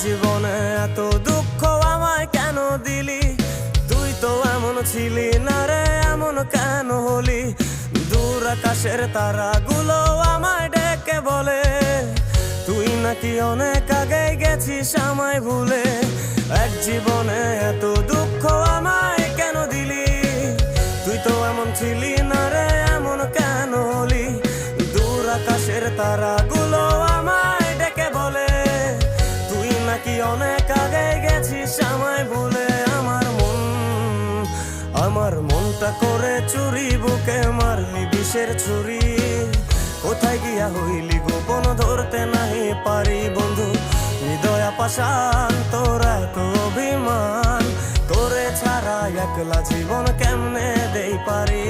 জীবনে এত দুঃখ আমায় কেন দিলি? তুই তো এমন ছিলি না রে, এমন কেন হলি? দূর আকাশের তারাগুলো আমায় ডেকে বলে তুই নাকি অনেক আগে গেছিস আমায় ভুলে। এক জীবনে এত দুঃখ আমায় কেন দিলি? তুই তো এমন ছিলি না রে, এমন কেন হলি? দূর আকাশের তারাগুলো আমায় ডেকে বলে তুই নাকি অনেক আগে গেছিস আমায় ভুলে। আমার মনটা করে চুরি, বুকে মারলি বিষের ছুরি। কোথায় গিয়া হইলি গোপন, ধরতে নাহি পারি বন্ধু। হৃদয় পাষাণ, তোর এত অভিমান, তোরে ছাড়া একলা জীবন কেমনে দেই পারি?